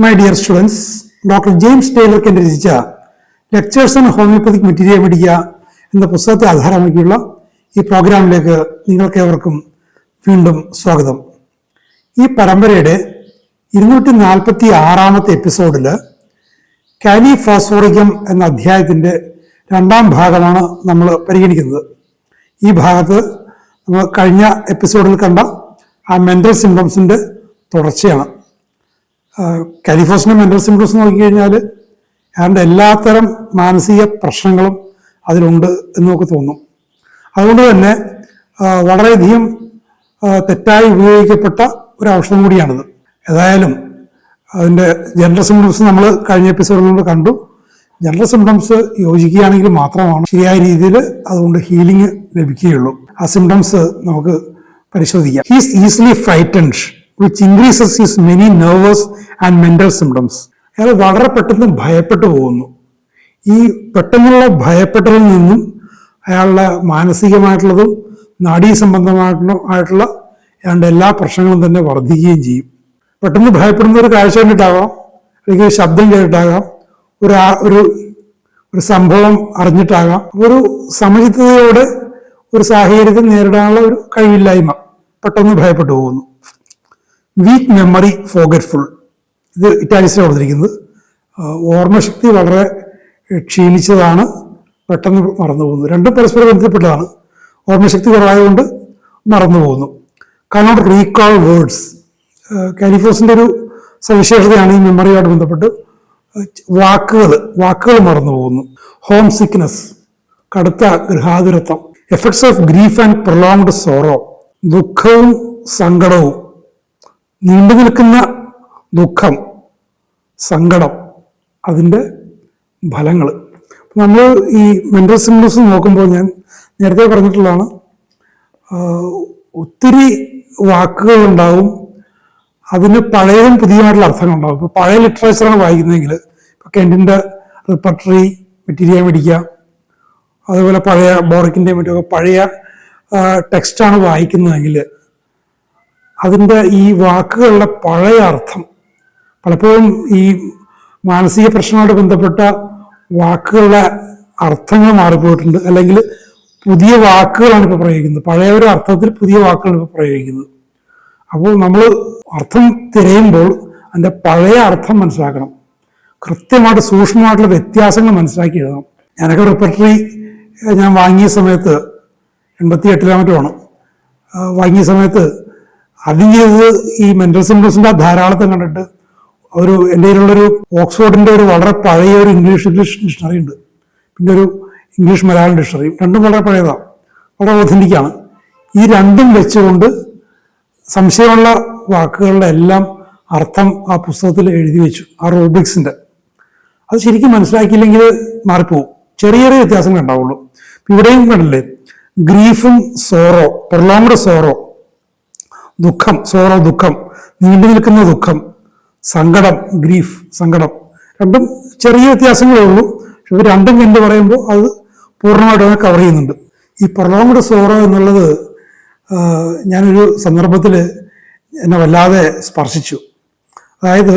My dear students, doctor James Tyler Kent രചിച്ച lectures on homoeopathic materia medica എന്ന പുസ്തകത്തെ ആധാരമാക്കിയുള്ള ഈ പ്രോഗ്രാമിലേക്ക് നിങ്ങൾക്കേവർക്കും വീണ്ടും സ്വാഗതം. ഈ പരമ്പരയുടെ 246 എപ്പിസോഡിൽ കാലിഫോസ്ഫോറിക്കം എന്ന അധ്യായത്തിൻ്റെ രണ്ടാം ഭാഗമാണ് നമ്മൾ പരിഗണിക്കുന്നത്. ഈ ഭാഗത്ത് നമ്മൾ കഴിഞ്ഞ എപ്പിസോഡിൽ കണ്ട ആ മെൻ്റൽ സിംറ്റംസിൻ്റെ തുടർച്ചയാണ്. കാലിഫോസിൻ്റെ മെൻ്റൽ സിംറ്റംസ് നോക്കിക്കഴിഞ്ഞാൽ അതിൻ്റെ എല്ലാത്തരം മാനസിക പ്രശ്നങ്ങളും അതിലുണ്ട് എന്ന് നമുക്ക് തോന്നും. അതുകൊണ്ട് തന്നെ വളരെയധികം തെറ്റായി ഉപയോഗിക്കപ്പെട്ട ഒരു ഔഷധം കൂടിയാണിത്. ഏതായാലും അതിൻ്റെ ജനറൽ സിംറ്റംസ് നമ്മൾ കഴിഞ്ഞ എപ്പിസോഡിൽ കണ്ടു. ജനറൽ സിംറ്റംസ് യോജിക്കുകയാണെങ്കിൽ മാത്രമാണ് ശരിയായ രീതിയിൽ അതുകൊണ്ട് ഹീലിംഗ് ലഭിക്കുകയുള്ളൂ. ആ സിംറ്റംസ് നമുക്ക് പരിശോധിക്കാം. He's easily frightened which increases his many nervous and mental symptoms. അയാൾ വളരെ പെട്ടെന്ന് ഭയപ്പെട്ടു പോകുന്നു. ഈ പെട്ടെന്നുള്ള ഭയപ്പെട്ടതിൽ നിന്നും അയാളുടെ മാനസികമായിട്ടുള്ളതും നാഡീസംബന്ധമായിട്ടുള്ള അയാളുടെ എല്ലാ പ്രശ്നങ്ങളും തന്നെ വർദ്ധിക്കുകയും ചെയ്യും. പെട്ടെന്ന് ഭയപ്പെടുന്ന ഒരു കാഴ്ച കണ്ടിട്ടാകാം, അല്ലെങ്കിൽ ഒരു ശബ്ദം കേട്ടിട്ടാകാം, ഒരു സംഭവം അറിഞ്ഞിട്ടാകാം, ഒരു സമചിത്തതയോടെ ഒരു സാഹചര്യത്തെ നേരിടാനുള്ള ഒരു കഴിവില്ലായ്മ, പെട്ടെന്ന് ഭയപ്പെട്ടു പോകുന്നു. Weak memory, forgetful. ഇത് ഇറ്റാലിക്സിലാണ് കൊടുത്തിരിക്കുന്നത്. ഓർമ്മശക്തി വളരെ ക്ഷീണിച്ചതാണ്, പെട്ടെന്ന് മറന്നു പോകുന്നു. രണ്ടും പരസ്പരം ബന്ധപ്പെട്ടതാണ്. ഓർമ്മശക്തി കുറവായതുകൊണ്ട് മറന്നു പോകുന്നു. Cannot recall words. കാലിഫോസിൻ്റെ ഒരു സവിശേഷതയാണ് ഈ മെമ്മറിയോട് ബന്ധപ്പെട്ട് വാക്കുകൾ മറന്നു പോകുന്നു. ഹോം സിക്നെസ്, കടുത്ത ഗൃഹാതുരത്വം. Effects of grief and prolonged sorrow. ദുഃഖവും സങ്കടവും, നീണ്ടു നിൽക്കുന്ന ദുഃഖം, സങ്കടം, അതിൻ്റെ ഫലങ്ങൾ. നമ്മൾ ഈ മെൻ്റൽ സിംറ്റംസ് നോക്കുമ്പോൾ ഞാൻ നേരത്തെ പറഞ്ഞിട്ടുള്ളതാണ്, ഒത്തിരി വാക്കുകളുണ്ടാവും, അതിന് പഴയതും പുതിയതായിട്ടുള്ള അർത്ഥങ്ങളുണ്ടാവും. ഇപ്പോൾ പഴയ ലിറ്ററേച്ചറാണ് വായിക്കുന്നതെങ്കിൽ, ഇപ്പോൾ കെൻറ്റിൻ്റെ റിപ്പർട്ടറി, മെറ്റീരിയ മെഡിക്ക, അതുപോലെ പഴയ ബോറിക്കിൻ്റെ മറ്റൊക്കെ പഴയ ടെക്സ്റ്റാണ് വായിക്കുന്നതെങ്കിൽ അതിൻ്റെ ഈ വാക്കുകളുടെ പഴയ അർത്ഥം, പലപ്പോഴും ഈ മാനസിക പ്രശ്നങ്ങളോട് ബന്ധപ്പെട്ട വാക്കുകളുടെ അർത്ഥങ്ങൾ മാറിപ്പോയിട്ടുണ്ട്. അല്ലെങ്കിൽ പുതിയ വാക്കുകളാണ് ഇപ്പോൾ പ്രയോഗിക്കുന്നത്. പഴയ ഒരു അർത്ഥത്തിൽ പുതിയ വാക്കുകളാണ് ഇപ്പോൾ പ്രയോഗിക്കുന്നത്. അപ്പോൾ നമ്മൾ അർത്ഥം തിരയുമ്പോൾ അതിൻ്റെ പഴയ അർത്ഥം മനസ്സിലാക്കണം. കൃത്യമായിട്ട് സൂക്ഷ്മമായിട്ടുള്ള വ്യത്യാസങ്ങൾ മനസ്സിലാക്കി എഴുതണം. ഞാനൊക്കെ റിപ്പർട്ടറി ഞാൻ വാങ്ങിയ സമയത്ത് 88 മറ്റുമാണ് വാങ്ങിയ സമയത്ത് ആദ്യം ചെയ്തത് ഈ മെൻ്റൽ സിംറ്റംസിൻ്റെ ധാരാളത്തെ കണ്ടിട്ട് എൻ്റെ കയ്യിലുള്ളൊരു ഓക്സ്ഫോർഡിൻ്റെ ഒരു വളരെ പഴയ ഒരു ഇംഗ്ലീഷ് ഡിക്ഷണറി ഉണ്ട്, പിന്നെ ഒരു ഇംഗ്ലീഷ് മലയാളം ഡിക്ഷണറി. രണ്ടും വളരെ പഴയതാണ്, വളരെ ഒഥൻറ്റിക്കാണ്. ഈ രണ്ടും വെച്ചുകൊണ്ട് സംശയമുള്ള വാക്കുകളുടെ എല്ലാം അർത്ഥം ആ പുസ്തകത്തിൽ എഴുതി വെച്ചു, ആ റൂബ്രിക്സിൻ്റെ. അത് ശരിക്കും മനസ്സിലാക്കിയില്ലെങ്കിൽ മാറിപ്പോവും, ചെറിയ ചെറിയ വ്യത്യാസങ്ങൾ ഉണ്ടാവുള്ളൂ. ഇവിടെയും കണ്ടില്ലേ, ഗ്രീഫും സോറോ, പ്രൊലോങ്ഡ് സോറോ, ദുഃഖം, സോറോ ദുഃഖം, നീണ്ടു നിൽക്കുന്ന ദുഃഖം, സങ്കടം, ഗ്രീഫ് സങ്കടം, രണ്ടും ചെറിയ വ്യത്യാസങ്ങളേ ഉള്ളൂ. പക്ഷെ ഇവർ രണ്ടും എന്ന് പറയുമ്പോൾ അത് പൂർണ്ണമായിട്ട് കവർ ചെയ്യുന്നുണ്ട്. ഈ പ്രൊലോങ്ഡ് സോറോ എന്നുള്ളത് ഞാനൊരു സന്ദർഭത്തിൽ എന്നെ വല്ലാതെ സ്പർശിച്ചു. അതായത്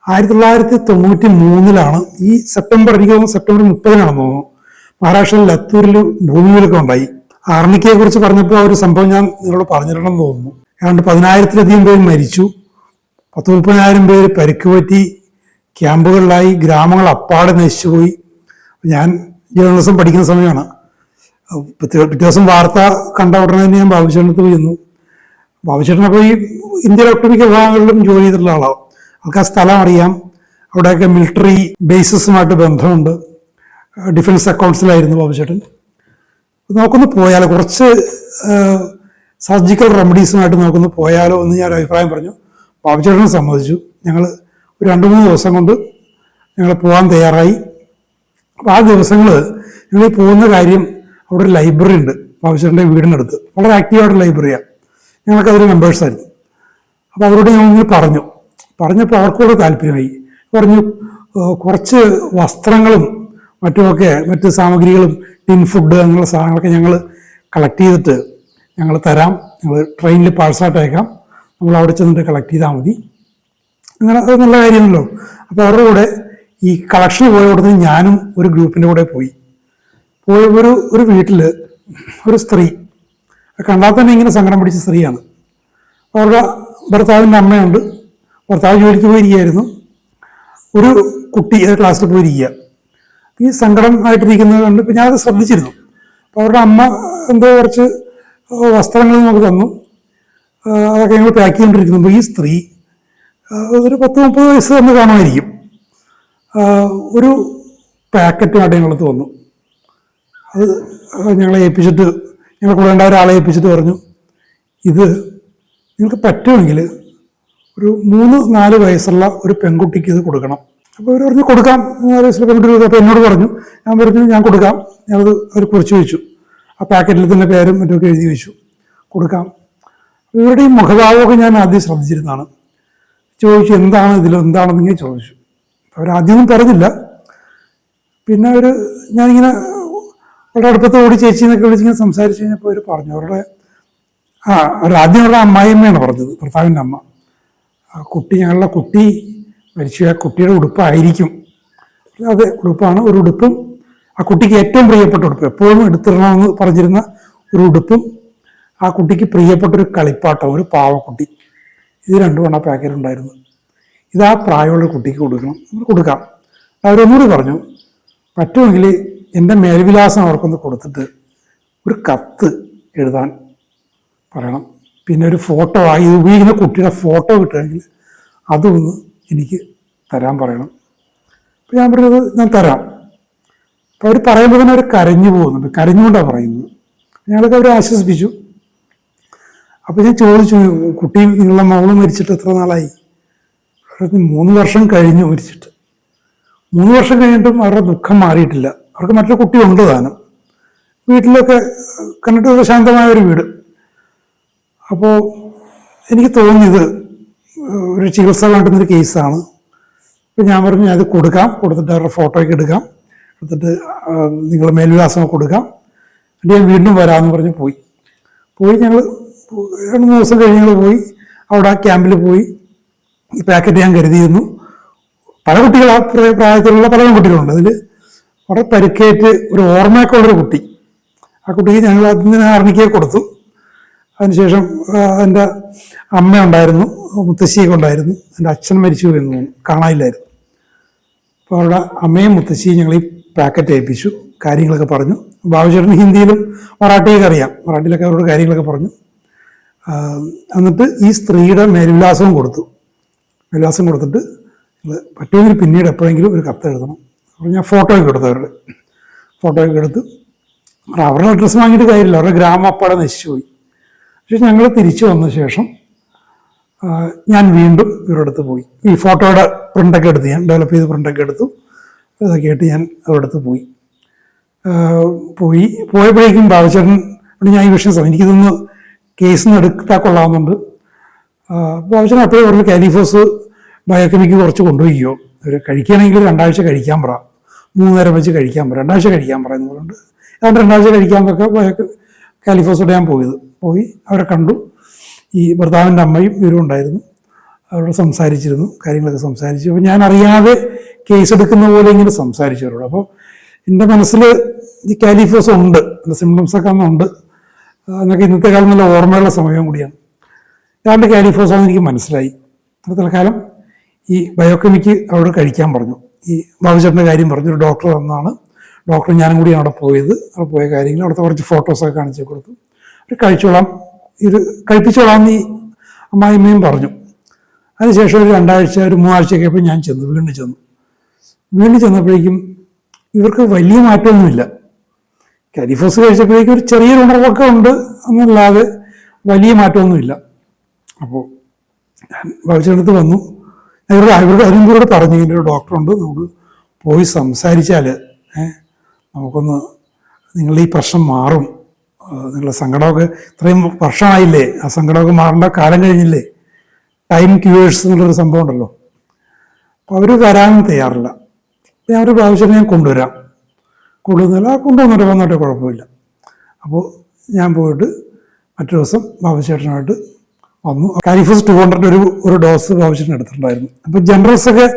1993 ഈ സെപ്റ്റംബർ, എനിക്ക് തോന്നുന്നു സെപ്റ്റംബർ 30 തോന്നുന്നു, മഹാരാഷ്ട്രയിൽ ലത്തൂരിൽ ഭൂമിയിലൊക്കെ ഉണ്ടായി. ആർമിക്കയെ കുറിച്ച് പറഞ്ഞപ്പോൾ ആ ഒരു സംഭവം ഞാൻ നിങ്ങളോട് പറഞ്ഞിട്ടുണ്ടെന്ന് തോന്നുന്നു. ഏതാണ്ട് 10,000-ലധികം പേര് മരിച്ചു, 30,000 പേര് പരിക്ക് പറ്റി, ക്യാമ്പുകളിലായി, ഗ്രാമങ്ങൾ അപ്പാടെ നശിച്ചുപോയി. ഞാൻ ജേർണലിസം പഠിക്കുന്ന സമയമാണ്. പിറ്റേ ദിവസം വാർത്ത കണ്ട ഉടനെ തന്നെ ഞാൻ ബാബുചേട്ടനത്ത് പോയി ചെന്നു. ബാബുചേട്ടനപ്പോൾ ഈ ഇന്ത്യയിലെ ഒട്ടുമിക്ക വിഭാഗങ്ങളിലും ജോലി ചെയ്തിട്ടുള്ള ആളാണ്. ആൾക്ക് ആ സ്ഥലം അറിയാം. അവിടെയൊക്കെ മിലിറ്ററി ബേസിസുമായിട്ട് ബന്ധമുണ്ട്. ഡിഫൻസ് അക്കൗണ്ട്സിലായിരുന്നു ബാബുചേട്ടൻ. നമുക്കൊന്ന് പോയാലോ, കുറച്ച് സർജിക്കൽ റെമഡീസുമായിട്ട് നമുക്കൊന്ന് പോയാലോ എന്ന് ഞാൻ അഭിപ്രായം പറഞ്ഞു. ബാബുചേട്ടനെ സമ്മതിച്ചു. ഞങ്ങൾ ഒരു 2-3 ദിവസം കൊണ്ട് ഞങ്ങൾ പോകാൻ തയ്യാറായി. അപ്പോൾ ആ ദിവസങ്ങൾ ഞങ്ങൾ ഈ പോകുന്ന കാര്യം, അവിടെ ഒരു ലൈബ്രറി ഉണ്ട് ബാബുചേട്ടൻ്റെ വീടിനടുത്ത്, വളരെ ആക്റ്റീവായിട്ടുള്ള ലൈബ്രറിയാണ്. ഞങ്ങൾക്ക് അതൊരു മെമ്പേഴ്സായിരുന്നു. അപ്പോൾ അവരോട് ഞങ്ങൾ പറഞ്ഞപ്പോൾ അവർക്കൂടെ താല്പര്യമായി. പറഞ്ഞു കുറച്ച് വസ്ത്രങ്ങളും മറ്റുമൊക്കെ, മറ്റ് സാമഗ്രികളും, ടിൻ ഫുഡ് അങ്ങനെയുള്ള സാധനങ്ങളൊക്കെ ഞങ്ങൾ കളക്ട് ചെയ്തിട്ട് ഞങ്ങൾ തരാം, ഞങ്ങൾ ട്രെയിനിൽ പാഴ്സായിട്ട് അയക്കാം, നമ്മൾ അവിടെ ചെന്നിട്ട് കളക്ട് ചെയ്താൽ മതി. അങ്ങനെ അത് നല്ല കാര്യമല്ലോ. അപ്പോൾ അവരുടെ കൂടെ ഈ കളക്ഷന് പോയ ഉടനെ ഞാനും ഒരു ഗ്രൂപ്പിൻ്റെ കൂടെ പോയി. ഒരു വീട്ടിൽ ഒരു സ്ത്രീ, കണ്ടാൽ തന്നെ ഇങ്ങനെ സങ്കടം പിടിച്ച സ്ത്രീയാണ്. അവരുടെ ഭർത്താവിൻ്റെ അമ്മയുണ്ട്, ഭർത്താവ് ജോലിക്ക് പോയിരിക്കുകയായിരുന്നു, ഒരു കുട്ടി ക്ലാസ്സിൽ പോയിരിക്കുക. ഈ സങ്കടം ആയിട്ടിരിക്കുന്നത് കണ്ട് ഇപ്പം ഞാനത് ശ്രദ്ധിച്ചിരുന്നു. അപ്പോൾ അവരുടെ അമ്മ എന്തോ കുറച്ച് വസ്ത്രങ്ങൾ നമുക്ക് തന്നു, അതൊക്കെ ഞങ്ങൾ പാക്ക് ചെയ്തുകൊണ്ടിരിക്കുമ്പോൾ ഈ സ്ത്രീ ഒരു 10-30 വയസ്സ് തന്നെ കാണുമായിരിക്കും, ഒരു പാക്കറ്റുമായിട്ട് ഞങ്ങളടുത്ത് വന്നു. അത് ഞങ്ങളെ ഏൽപ്പിച്ചിട്ട്, ഞങ്ങൾ കൂടെ ഉണ്ടായ ഒരാളെ ഏൽപ്പിച്ചിട്ട് പറഞ്ഞു, ഇത് നിങ്ങൾക്ക് പറ്റുമെങ്കിൽ ഒരു 3-4 വയസ്സുള്ള ഒരു പെൺകുട്ടിക്ക് ഇത് കൊടുക്കണം. അപ്പോൾ അവർ പറഞ്ഞു കൊടുക്കാം, 4 വയസ്സുള്ള പെൺകുട്ടി. അപ്പോൾ എന്നോട് പറഞ്ഞു, ഞാൻ പറഞ്ഞു ഞാൻ കൊടുക്കാം. ഞാനത് അവർ കുറിച്ച് വെച്ചു, ആ പാക്കറ്റിൽ തന്നെ പേരും മറ്റുമൊക്കെ എഴുതി വെച്ചു, കൊടുക്കാം. ഇവരുടെ ഈ മുഖഭാവമൊക്കെ ഞാൻ ആദ്യം ശ്രദ്ധിച്ചിരുന്നതാണ്. ചോദിച്ചു എന്താണ് എന്താണെന്നിങ്ങനെ ചോദിച്ചു. അവരാദ്യമൊന്നും പറഞ്ഞില്ല. പിന്നെ ഞാനിങ്ങനെ അവരുടെ അടുപ്പത്ത് ഓടി ചേച്ചി എന്നൊക്കെ വിളിച്ചിങ്ങനെ സംസാരിച്ച് കഴിഞ്ഞപ്പോൾ അവർ പറഞ്ഞു, അവരാദ്യം അവരുടെ അമ്മായിയമ്മയാണ് പറഞ്ഞത്, ഭർത്താവിൻ്റെ അമ്മ. ഞങ്ങളുടെ കുട്ടി മരിച്ചു, ആ കുട്ടിയുടെ ഉടുപ്പായിരിക്കും. അതെ, ഉടുപ്പാണ്. ഒരു ഉടുപ്പും ആ കുട്ടിക്ക് ഏറ്റവും പ്രിയപ്പെട്ട ഉടുപ്പ്, എപ്പോഴും എടുത്തിടണമെന്ന് പറഞ്ഞിരുന്ന ഒരു ഉടുപ്പും ആ കുട്ടിക്ക് പ്രിയപ്പെട്ട ഒരു കളിപ്പാട്ടം, ഒരു പാവക്കുട്ടി, ഇത് രണ്ടുമാണ് ആ പാക്കറ്റിലുണ്ടായിരുന്നത്. ഇത് ആ പ്രായമുള്ള കുട്ടിക്ക് കൊടുക്കാം. അവരൊന്നുകൂടി പറഞ്ഞു, പറ്റുമെങ്കിൽ എൻ്റെ മേൽവിലാസം അവർക്കൊന്ന് കൊടുത്തിട്ട് ഒരു കത്ത് എഴുതാൻ പറയണം. പിന്നെ ഒരു ഫോട്ടോ, ഇത് ഉപയോഗിക്കുന്ന കുട്ടിയുടെ ഫോട്ടോ കിട്ടുമെങ്കിൽ അതൊന്ന് എനിക്ക് തരാൻ പറയണം. അപ്പം ഞാൻ പറഞ്ഞത് ഞാൻ തരാം. അപ്പോൾ അവർ പറയുമ്പോൾ തന്നെ അവർ കരഞ്ഞു പോകുന്നുണ്ട്, കരഞ്ഞുകൊണ്ടാണ് പറയുന്നത്. ഞങ്ങളൊക്കെ അവരെ ആശ്വസിപ്പിച്ചു. അപ്പോൾ ഞാൻ ചോദിച്ചു, കുട്ടി നിങ്ങളുടെ മകള് മരിച്ചിട്ട് എത്ര നാളായി? 3 വർഷം കഴിഞ്ഞു മരിച്ചിട്ട്. 3 വർഷം കഴിഞ്ഞിട്ടും അവരുടെ ദുഃഖം മാറിയിട്ടില്ല. അവർക്ക് മറ്റൊരു കുട്ടി ഉണ്ട് താനും, വീട്ടിലൊക്കെ കണ്ടിട്ട് ശാന്തമായ ഒരു വീട്. അപ്പോൾ എനിക്ക് തോന്നിയത് ഒരു ചികിത്സ വേണ്ടുന്നൊരു കേസാണ്. അപ്പോൾ ഞാൻ പറഞ്ഞു അത് കൊടുക്കാം, കൊടുത്തിട്ട് അവരുടെ ഫോട്ടോയൊക്കെ എടുക്കാം, എടുത്തിട്ട് നിങ്ങൾ മേൽവിലാസം കൊടുക്കാം, എന്നിട്ട് ഞാൻ വീണ്ടും വരാമെന്ന് പറഞ്ഞ് പോയി. ഞങ്ങൾ 2-3 ദിവസം കഴിഞ്ഞ് ഞങ്ങൾ പോയി, അവിടെ ക്യാമ്പിൽ പോയി. ഈ പാക്കറ്റ് ഞാൻ കരുതിയിരുന്നു. പല കുട്ടികൾ, ആ പ്രായത്തിലുള്ള പല കുട്ടികളുണ്ട്. അതിൽ വളരെ പരിക്കേറ്റ് ഒരു ഓർമ്മയൊക്കെ ഉള്ളൊരു കുട്ടി, ആ കുട്ടിക്ക് ഞങ്ങൾ അതിന് ആർണിക്കെ കൊടുത്തു. അതിനുശേഷം എൻ്റെ അമ്മ ഉണ്ടായിരുന്നു, മുത്തശ്ശിയൊക്കെ ഉണ്ടായിരുന്നു. എൻ്റെ അച്ഛൻ മരിച്ചു എന്ന് തോന്നുന്നു, കാണാനില്ലായിരുന്നു. അപ്പോൾ അവരുടെ അമ്മയും മുത്തശ്ശിയും ഞങ്ങൾ ഈ പാക്കറ്റ് ഏൽപ്പിച്ചു, കാര്യങ്ങളൊക്കെ പറഞ്ഞു. ബാബുചേട്ടന് ഹിന്ദിയിലും മറാഠിയൊക്കെ അറിയാം, മറാഠിയിലൊക്കെ അവരോട് കാര്യങ്ങളൊക്കെ പറഞ്ഞു. എന്നിട്ട് ഈ സ്ത്രീയുടെ മേൽവിലാസവും കൊടുത്തു. മേൽവിലാസം കൊടുത്തിട്ട് പറ്റുമെങ്കിൽ പിന്നീട് എപ്പോഴെങ്കിലും ഒരു കത്ത് എഴുതണം. അപ്പോൾ ഞാൻ ഫോട്ടോയൊക്കെ കൊടുത്തു, അവരുടെ ഫോട്ടോയൊക്കെ എടുത്ത്. അവരുടെ അഡ്രസ്സ് വാങ്ങിയിട്ട് കാര്യമില്ല, അവരുടെ ഗ്രാമം അപ്പാടെ നശിച്ചു പോയി. പക്ഷെ ഞങ്ങൾ തിരിച്ചു വന്ന ശേഷം ഞാൻ വീണ്ടും ഇവരുടെ അടുത്ത് പോയി. ഈ ഫോട്ടോയുടെ പ്രിൻ്റൊക്കെ എടുത്ത്, ഞാൻ ഡെവലപ്പ് ചെയ്ത് പ്രിൻ്റൊക്കെ എടുത്തു. ഇതൊക്കെ ആയിട്ട് ഞാൻ അവരുടെ അടുത്ത് പോയപ്പോഴേക്കും ബാബുചേട്ടൻ ഞാൻ ഈ വിഷയം എനിക്കിതൊന്ന് കേസിന് എടുത്താൽ കൊള്ളാമെന്നുണ്ട്. ബാബുചേട്ടൻ അപ്പോഴേ പറഞ്ഞു, കാലിഫോസ് ബയോകെമിക്ക് കുറച്ച് കൊണ്ടുപോയിക്കോ, അവർ കഴിക്കുകയാണെങ്കിൽ 2 ആഴ്ച കഴിക്കാൻ പറ, 3 നേരം വെച്ച് കഴിക്കാൻ പറ, 2 ആഴ്ച കഴിക്കാൻ പറയുന്ന പറഞ്ഞിട്ടുണ്ട്. അതുകൊണ്ട് 2 ആഴ്ച കഴിക്കാമെന്നൊക്കെ കാലിഫോസോടെ ഞാൻ പോയി അവരെ കണ്ടു. ഈ ഭർത്താവിൻ്റെ അമ്മയും ഇവരും ഉണ്ടായിരുന്നു. അവരോട് സംസാരിച്ചിരുന്നു, കാര്യങ്ങളൊക്കെ സംസാരിച്ചു. അപ്പോൾ ഞാൻ അറിയാതെ കേസ് എടുക്കുന്ന പോലെ ഇങ്ങനെ സംസാരിച്ചു അവരോട്. അപ്പോൾ എൻ്റെ മനസ്സിൽ ഈ കാലിഫോസ് ഉണ്ട്, എൻ്റെ സിംറ്റംസൊക്കെ അന്നുണ്ട് എന്നൊക്കെ ഇന്നത്തെ കാലം നല്ല ഓർമ്മയുള്ള സമയവും കൂടിയാണ്. ഞാൻ്റെ കാലിഫോസ് ആണെന്ന് എനിക്ക് മനസ്സിലായി. അപ്പോൾ തൽക്കാലം ഈ ബയോകെമിക്ക് അവിടെ കഴിക്കാൻ പറഞ്ഞു. ഈ ബാബുചേട്ടൻ്റെ കാര്യം പറഞ്ഞു, ഒരു ഡോക്ടർ തന്നാണ്. ഡോക്ടർ ഞാനും കൂടിയാണ് അവിടെ പോയത്. അവിടെ പോയ കാര്യങ്ങൾ അവിടുത്തെ കുറച്ച് ഫോട്ടോസൊക്കെ കാണിച്ചു കൊടുത്തു. അവർ കഴിപ്പിച്ചോളാം ഈ അമ്മായിമ്മയും പറഞ്ഞു. അതിനുശേഷം ഒരു 2 ആഴ്ച, ഒരു 3 ആഴ്ചയൊക്കെ ആയപ്പോൾ ഞാൻ വീണ്ടും ചെന്നപ്പോഴേക്കും ഇവർക്ക് വലിയ മാറ്റമൊന്നുമില്ല. കാലിഫോസ് കഴിച്ചപ്പോഴേക്കും ഒരു ചെറിയൊരു ഉണർവൊക്കെ ഉണ്ട് എന്നല്ലാതെ വലിയ മാറ്റമൊന്നുമില്ല. അപ്പോൾ ഞാൻ ബാബുചേട്ടനടുത്ത് വന്നു. ഇവരുടെ അരിമ്പൂരോട് പറഞ്ഞു, ഇതിൻ്റെ ഒരു ഡോക്ടറുണ്ട്, നമുക്ക് പോയി സംസാരിച്ചാൽ നമുക്കൊന്ന് നിങ്ങളുടെ ഈ പ്രശ്നം മാറും, നിങ്ങളുടെ സങ്കടമൊക്കെ ഇത്രയും വർഷമായില്ലേ, ആ സങ്കടമൊക്കെ മാറേണ്ട കാലം കഴിഞ്ഞില്ലേ, ടൈം ക്യൂവേഴ്സ് എന്നുള്ളൊരു സംഭവം ഉണ്ടല്ലോ. അപ്പോൾ അവർ വരാനും തയ്യാറില്ല. ഞാൻ ഒരു പ്രാവശ്യം ഞാൻ കൊണ്ടുവന്നോട്ടെ കുഴപ്പമില്ല. അപ്പോൾ ഞാൻ പോയിട്ട് മറ്റൊരു ദിവസം ബാബുചേട്ടനായിട്ട് വന്നു. കാലിഫോസ് 200 ഒരു ഡോസ് ബാബുചേട്ടൻ എടുത്തിട്ടുണ്ടായിരുന്നു. അപ്പോൾ ജനറൽസ് ഒക്കെ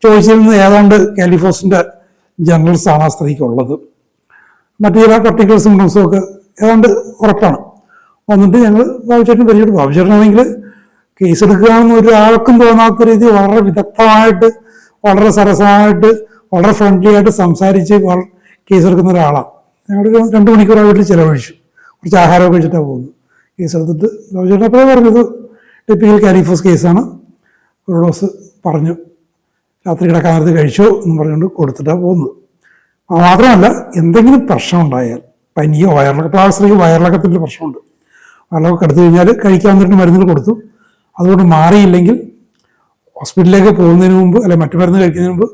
ചോദിച്ചിരുന്നത് ഏതാണ്ട് കാലിഫോസിന്റെ ജനറൽസ് ആണ് ആ സ്ത്രീക്കുള്ളത്. മറ്റു ചില പർട്ടിക്കുലർ സിംറ്റംസും ഒക്കെ ഏതാണ്ട് ഉറപ്പാണ്. വന്നിട്ട് ഞങ്ങൾ ബാബുചേട്ടൻ പരിചയപ്പെട്ടു. ബാബുചേട്ടനാണെങ്കിൽ കേസ് എടുക്കുകയാണെന്ന് ഒരാൾക്കും തോന്നാത്ത രീതി വളരെ വിദഗ്ധമായിട്ട്, വളരെ സരസമായിട്ട്, വളരെ ഫ്രണ്ട്ലി ആയിട്ട് സംസാരിച്ച് കേസ് എടുക്കുന്ന ഒരാളാണ്. ഞങ്ങൾ 2 മണിക്കൂർ ആ വീട്ടിൽ ചിലവഴിച്ചു. കുറച്ച് ആഹാരമൊക്കെ കഴിച്ചിട്ടാണ് പോകുന്നത്. കേസ് എടുത്തിട്ട് ബാബുചേട്ടൻ അപ്പോഴേ പറഞ്ഞത് ടിപ്പിക്കൽ കാലിഫോസ് കേസാണ്. ഒരു ഡോസ് പറഞ്ഞു, രാത്രി കിടക്കാൻ നേരത്ത് കഴിച്ചോ എന്ന് പറഞ്ഞുകൊണ്ട് കൊടുത്തിട്ടാണ് പോകുന്നത്. മാത്രമല്ല, എന്തെങ്കിലും പ്രശ്നം ഉണ്ടായാൽ, പനിയോ വയറിളക്കം, ഇപ്പോൾ ആ സ്ത്രീക്ക് വയറിളക്കത്തിൻ്റെ പ്രശ്നമുണ്ട്. വയറിളക്കം എടുത്തു കഴിഞ്ഞാൽ കഴിക്കാൻ വേണ്ടിയിട്ട് മരുന്നുകൾ കൊടുത്തു. അതുകൊണ്ട് മാറിയില്ലെങ്കിൽ ഹോസ്പിറ്റലിലേക്ക് പോകുന്നതിന് മുമ്പ്, അല്ലെ മറ്റു മരുന്ന് കഴിക്കുന്നതിന് മുമ്പ്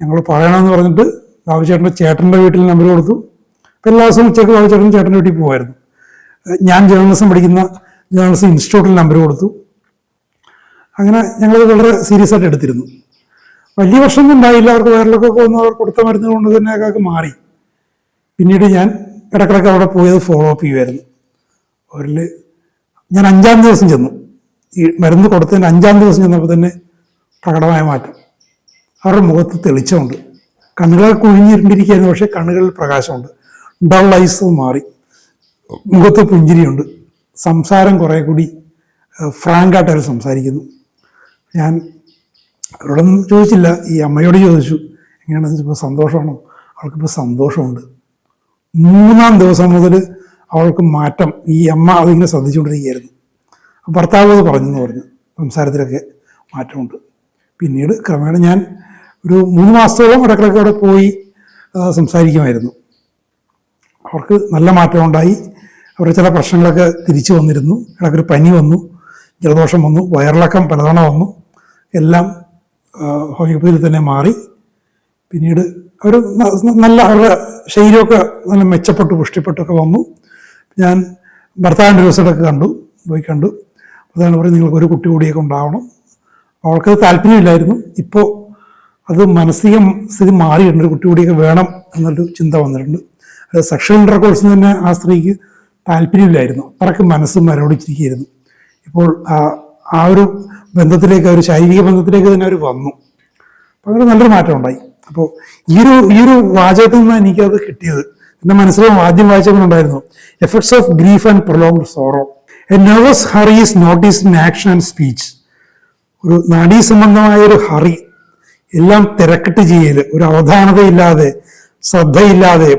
ഞങ്ങൾ പറയണമെന്ന് പറഞ്ഞിട്ട് ബാബുചേട്ടൻ്റെ ചേട്ടൻ്റെ വീട്ടിൽ നമ്പർ കൊടുത്തു. അപ്പോൾ എല്ലാ ദിവസവും ഉച്ചയ്ക്ക് ബാബുചേട്ടൻ ചേട്ടൻ്റെ വീട്ടിൽ പോകുമായിരുന്നു. ഞാൻ ജേർണലിസം പഠിക്കുന്ന ജേർണലിസം ഇൻസ്റ്റിറ്റ്യൂട്ടിൽ നമ്പർ കൊടുത്തു. അങ്ങനെ ഞങ്ങളത് വളരെ സീരിയസ് ആയിട്ട് എടുത്തിരുന്നു. വലിയ പ്രശ്നമൊന്നും ഉണ്ടായില്ല. അവർക്ക് വയറിളൊക്കെ വന്നു. അവർ കൊടുത്ത മരുന്ന് കൊണ്ട് തന്നെ അതൊക്കെ മാറി. പിന്നീട് ഞാൻ ഇടക്കിടക്ക് അവിടെ പോയത് ഫോളോ അപ്പ് ചെയ്യുമായിരുന്നു. ഞാൻ 5-ാം ദിവസം ചെന്നു. ഈ മരുന്ന് കൊടുത്തതിന് 5-ാം ദിവസം ചെന്നപ്പോൾ തന്നെ പ്രകടമായ മാറ്റം. അവരുടെ മുഖത്ത് തെളിച്ചമുണ്ട്. കണ്ണുകൾ കുഴിഞ്ഞിരുണ്ടിരിക്കുകയായിരുന്നു, പക്ഷേ കണ്ണുകളിൽ പ്രകാശമുണ്ട്. ഡൾ ഐസ് മാറി. മുഖത്ത് പുഞ്ചിരിയുണ്ട്. സംസാരം കുറേ കൂടി ഫ്രാങ്കായിട്ട് അവർ സംസാരിക്കുന്നു. ഞാൻ അവരോടൊന്നും ചോദിച്ചില്ല, ഈ അമ്മയോട് ചോദിച്ചു എങ്ങനെയാണെന്ന്. ഇപ്പോൾ സന്തോഷമാണോ? അവൾക്കിപ്പോൾ സന്തോഷമുണ്ട്. 3-ാം ദിവസം മുതൽ അവൾക്ക് മാറ്റം. ഈ അമ്മ അതിങ്ങനെ ശ്രദ്ധിച്ചുകൊണ്ടിരിക്കുകയായിരുന്നു. ഭർത്താവ് അത് പറഞ്ഞെന്ന് പറഞ്ഞു. സംസാരത്തിലൊക്കെ മാറ്റമുണ്ട്. പിന്നീട് ക്രമേണ ഞാൻ ഒരു 3 മാസത്തോളം ഇടക്കിടക്ക് അവിടെ പോയി സംസാരിക്കുമായിരുന്നു. അവർക്ക് നല്ല മാറ്റമുണ്ടായി. അവരുടെ ചില പ്രശ്നങ്ങളൊക്കെ തിരിച്ചു വന്നിരുന്നു. ഇടയ്ക്കൊരു പനി വന്നു, ജലദോഷം വന്നു, വയറിളക്കം പലതവണ വന്നു. എല്ലാം ഹോമിയോപ്പതിയിൽ തന്നെ മാറി. പിന്നീട് അവർ നല്ല, അവരുടെ ശരീരമൊക്കെ നല്ല മെച്ചപ്പെട്ടു, പുഷ്ടിപ്പെട്ടൊക്കെ വന്നു. ഞാൻ ഭർത്താവിൻ്റെ ദിവസമൊക്കെ പോയി കണ്ടു. അതാണ് പറയും, നിങ്ങൾക്ക് ഒരു കുട്ടി കൂടിയൊക്കെ ഉണ്ടാവണം. അവൾക്കത് താല്പര്യമില്ലായിരുന്നു. ഇപ്പോൾ അത് മാനസിക സ്ഥിതി മാറിയിട്ടുണ്ട്. ഒരു കുട്ടി കൂടിയൊക്കെ വേണം എന്നൊരു ചിന്ത വന്നിട്ടുണ്ട്. അത് സെക്ഷൽ ഇൻ്റർകോഴ്സിന് തന്നെ ആ സ്ത്രീക്ക് താല്പര്യമില്ലായിരുന്നു. അത്രയ്ക്ക് മനസ്സ് മരവിച്ചിരിക്കുകയായിരുന്നു. ഇപ്പോൾ ആ ഒരു ബന്ധത്തിലേക്ക്, ഒരു ശാരീരിക ബന്ധത്തിലേക്ക് തന്നെ അവർ വന്നു. അപ്പോൾ അങ്ങനെ നല്ലൊരു മാറ്റം ഉണ്ടായി. അപ്പോൾ ഈ ഒരു വാചകത്തിൽ നിന്നാണ് എനിക്കത് കിട്ടിയത്. എൻ്റെ മനസ്സിലും ആദ്യം വായിച്ചപ്പോഴുണ്ടായിരുന്നു, effects of grief and prolonged sorrow. A nervous hurry is noticed in action and speech. ഒരു നാഡീ സംബന്ധമായ ഒരു ഹറി, എല്ലാം തിരക്കിട്ട് ചെയ്യൽ, ഒരു അവധാനതയില്ലാതെ, ശ്രദ്ധയില്ലാതെ,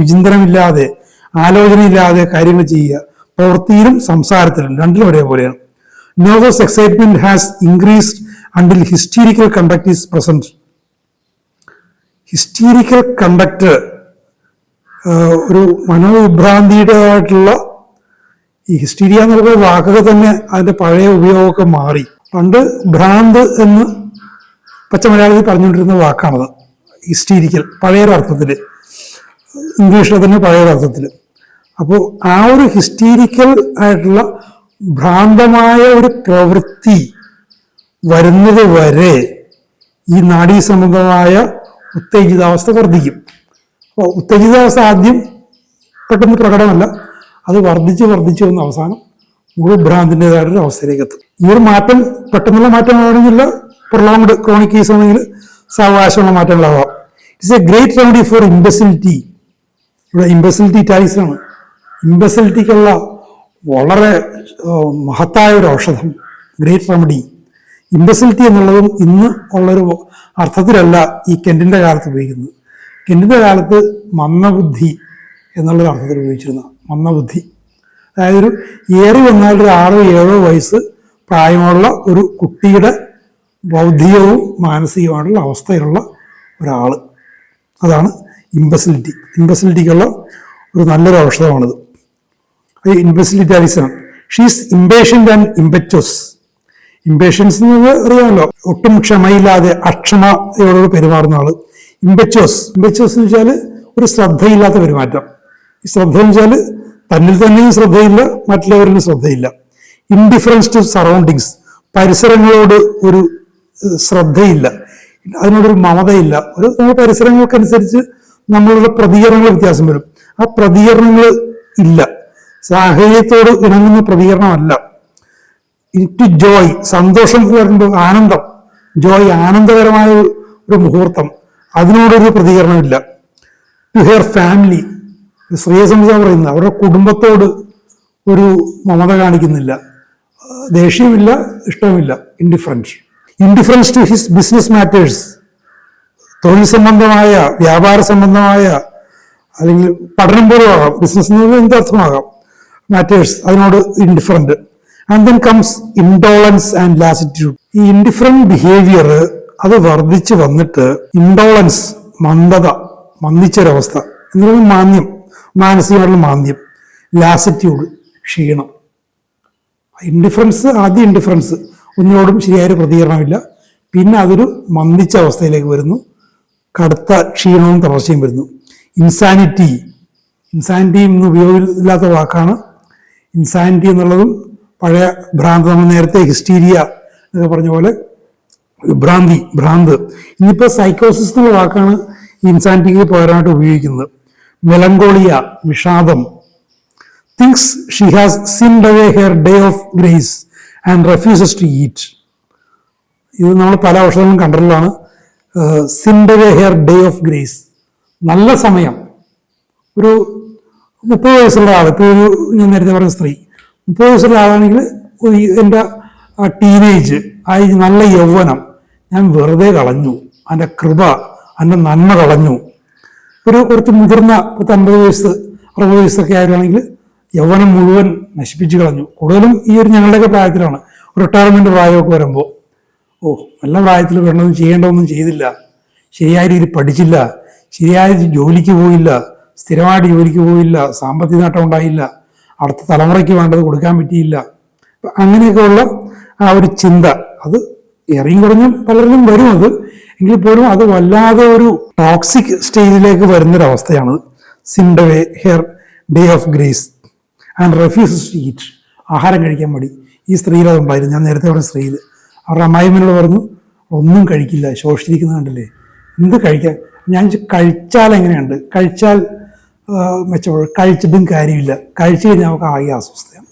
വിചിന്തനമില്ലാതെ, ആലോചനയില്ലാതെ കാര്യങ്ങൾ ചെയ്യുക. പ്രവൃത്തിയിലും സംസാരത്തിലും രണ്ടിലും ഒരേപോലെയാണ്. Nervous excitement has increased until hysterical conduct is present. Hysterical conduct ഒരു മനോവിഭ്രാന്തിയുടേതായിട്ടുള്ള, ഈ ഹിസ്റ്റീരിയ എന്നുള്ള വാക്കൊക്കെ തന്നെ അതിന്റെ പഴയ ഉപയോഗമൊക്കെ മാറി. പണ്ട് ഭ്രാന്ത് എന്ന് പച്ച മലയാളത്തിൽ പറഞ്ഞുകൊണ്ടിരുന്ന വാക്കാണത് ഹിസ്റ്റീരിക്കൽ, പഴയൊരർത്ഥത്തിൽ, ഇംഗ്ലീഷിലെ തന്നെ പഴയൊരർത്ഥത്തിൽ. അപ്പോൾ ആ ഒരു ഹിസ്റ്റീരിക്കൽ ആയിട്ടുള്ള ഭ്രാന്തമായ ഒരു പ്രവൃത്തി വരുന്നത് വരെ ഈ നാഡീ സംബന്ധമായ ഉത്തേജിതാവസ്ഥ വർദ്ധിക്കും. അപ്പോൾ ഉത്തേജിതാവസ്ഥ ആദ്യം പെട്ടെന്ന് പ്രകടമല്ല, അത് വർദ്ധിച്ച് വന്ന് അവസാനം മുഴുവൻ ഭ്രാന്തിൻ്റെതായിട്ടൊരു അവസ്ഥയിലേക്ക് എത്തും. ഈ ഒരു മാറ്റം പെട്ടെന്നുള്ള മാറ്റമാണെന്നില്ല, പ്രൊലോങ്ഡ് ക്രോണിക് കേസ് ആണെങ്കിൽ സാവകാശമുള്ള മാറ്റങ്ങളാവാം. It's a great remedy for imbecility. ഇവിടെ ഇംബെസിലിറ്റി ഇറ്റാലിക്സാണ്. ഇംബെസിലിറ്റിക്കുള്ള വളരെ മഹത്തായ ഒരു ഔഷധം, ഗ്രേറ്റ് റെമഡി. ഇംബെസിലിറ്റി എന്നുള്ളതും ഇന്ന് ഉള്ളൊരു അർത്ഥത്തിലല്ല ഈ കെന്റിന്റെ കാലത്ത് ഉപയോഗിക്കുന്നത്. കെന്റിന്റെ കാലത്ത് മന്ദബുദ്ധി എന്നുള്ളൊരു അർത്ഥത്തിൽ ഉപയോഗിച്ചിരുന്ന മന്ദബുദ്ധി, അതായത് ഒരു ഏറി വന്നാൽ ഒരു 6-7 വയസ്സ് പ്രായമുള്ള ഒരു കുട്ടിയുടെ ബൗദ്ധികവും മാനസികമായിട്ടുള്ള അവസ്ഥയിലുള്ള ഒരാൾ. അതാണ് ഇംബെസിലിറ്റി. ഇംബെസിലിറ്റിക്കുള്ള ഒരു നല്ലൊരു ഔഷധമാണിത്. ഇംബെസിലിറ്റാലിസം. She's impatient and impetus. Impatience എന്ന് അറിയാമല്ലോ, ഒട്ടും ക്ഷമയില്ലാതെ അക്ഷമയോട് പെരുമാറുന്ന ആള്. ഇംപെച്ചസ് എന്ന് വെച്ചാൽ ഒരു ശ്രദ്ധയില്ലാത്ത പെരുമാറ്റം. ഈ ശ്രദ്ധ എന്ന് വെച്ചാൽ തന്നിൽ തന്നെയും ശ്രദ്ധയില്ല, മറ്റുള്ളവരിലും ശ്രദ്ധയില്ല. Indifference to surroundings. പരിസരങ്ങളോട് ഒരു ശ്രദ്ധയില്ല, അതിനോടൊരു മമതയില്ല. നമ്മുടെ പരിസരങ്ങൾക്കനുസരിച്ച് നമ്മളുടെ പ്രതികരണങ്ങൾ വ്യത്യാസം വരും. ആ പ്രതികരണങ്ങൾ ഇല്ല, സാഹചര്യത്തോട് ഇണങ്ങുന്ന പ്രതികരണമല്ല. ഇറ്റ് ജോയ്, സന്തോഷം വരുമ്പോൾ ആനന്ദം, ജോയ് ആനന്ദകരമായ ഒരു മുഹൂർത്തം, അതിനോടൊരു പ്രതികരണമില്ല. ടു ഹെയർ ഫാമിലി, സ്ത്രീയെ സംബന്ധിച്ച് പറയുന്നത് അവരുടെ കുടുംബത്തോട് ഒരു മമത കാണിക്കുന്നില്ല, ദേഷ്യമില്ല, ഇഷ്ടവുമില്ല, indifference to his business matters, തൊഴിൽ സംബന്ധമായ വ്യാപാര സംബന്ധമായ അല്ലെങ്കിൽ പഠനം പോലും ആകാം, ബിസിനസ് എന്ന് പറഞ്ഞാൽ എന്തർത്ഥമാകാം, മാറ്റേഴ്സ്, അതിനോട് indifferent. And then comes indolence and lassitude. ഈ ഇൻഡിഫറൻറ്റ് ബിഹേവിയർ അത് വർദ്ധിച്ചു വന്നിട്ട് ഇൻഡോളൻസ്, മന്ദത, മന്ദിച്ചൊരവസ്ഥ എന്ന് പറയുന്നത് മാന്ദ്യം, മാനസികമായിട്ടുള്ള മാന്ദ്യം, ലാസിറ്റ്യൂഡ്, ക്ഷീണം. ആദ്യം ഇൻഡിഫറൻസ്, ഒന്നിനോടും ശരിയായൊരു പ്രതികരണമില്ല, പിന്നെ അതൊരു മന്ദിച്ച അവസ്ഥയിലേക്ക് വരുന്നു, കടുത്ത ക്ഷീണവും തളർച്ചയും വരുന്നു. ഇൻസാനിറ്റി ഇന്ന് ഉപയോഗമില്ലാത്ത വാക്കാണ്. ഇൻസാനിറ്റി എന്നുള്ളതും പഴയ ഭ്രാന്ത്, നമ്മൾ നേരത്തെ ഹിസ്റ്റീരിയ എന്നൊക്കെ പറഞ്ഞ പോലെ ഭ്രാന്ത്. ഇന്നിപ്പോൾ സൈക്കോസിസ് എന്നുള്ള വാക്കാണ് ഇൻസാനിറ്റിക്ക് പകരമായിട്ട് ഉപയോഗിക്കുന്നത്. മെലങ്കോളിയ, വിഷാദം. Things she has sinned away her day of grace and refuses to eat. ഇത് നമ്മൾ പല ഔഷധങ്ങളും കണ്ടിട്ടുള്ളതാണ്. Sinned away her day of grace, നല്ല സമയം. ഒരു 30 വയസ്സുള്ള ആൾ, ഇപ്പോൾ ഞാൻ നേരത്തെ പറഞ്ഞ സ്ത്രീ 30 വയസ്സുള്ള ആളാണെങ്കിൽ എൻ്റെ ടീനേജ്, ആ നല്ല യൗവനം ഞാൻ വെറുതെ കളഞ്ഞു, അതിൻ്റെ കൃപ, അതിൻ്റെ നന്മ കളഞ്ഞു. കുറച്ച് മുതിർന്ന 50 വയസ്സ് 60 വയസ്സൊക്കെ ആയിരുന്നെങ്കിൽ യൗവനം മുഴുവൻ നശിപ്പിച്ചു കളഞ്ഞു. കൂടുതലും ഈ ഞങ്ങളുടെയൊക്കെ പ്രായത്തിലാണ്, റിട്ടയർമെൻറ്റ് പ്രായമൊക്കെ വരുമ്പോൾ, നല്ല പ്രായത്തിൽ വേണ്ടതൊന്നും ചെയ്യേണ്ടതൊന്നും ചെയ്തില്ല, ശരിയായ രീതിയിൽ പഠിച്ചില്ല, ശരിയായ ജോലിക്ക് പോയില്ല, സ്ഥിരമായിട്ട് ജോലിക്ക് പോയില്ല, സാമ്പത്തിക നേട്ടം ഉണ്ടായില്ല, അടുത്ത തലമുറയ്ക്ക് വേണ്ടത് കൊടുക്കാൻ പറ്റിയില്ല. അങ്ങനെയൊക്കെയുള്ള ആ ഒരു ചിന്ത, അത് ഏറെയും കുറഞ്ഞും പലരിലും വരും. അത് എങ്കിൽ പോലും അത് വല്ലാതെ ഒരു ടോക്സിക് സ്റ്റേജിലേക്ക് വരുന്നൊരവസ്ഥയാണ്. Sinned away her day of grace and refuses to eat. ആഹാരം കഴിക്കാൻ മടി. ഈ സ്ത്രീയിൽ അതുണ്ടായിരുന്നു. ഞാൻ നേരത്തെ പറഞ്ഞ സ്ത്രീയിൽ അവരുടെ അമ്മായിമ്മനോട് പറഞ്ഞു, ഒന്നും കഴിക്കില്ല, ശോഷിച്ചിരിക്കുന്നത് കണ്ടില്ലേ, എന്ത് കഴിക്കാൻ. ഞാൻ കഴിച്ചാൽ എങ്ങനെയുണ്ട്, കഴിച്ചാൽ മെച്ചപ്പെടും, കഴിച്ചിട്ടും കാര്യമില്ല, കഴിച്ചു കഴിഞ്ഞാൽ നമുക്ക് ആകെ അസ്വസ്ഥയാണ്.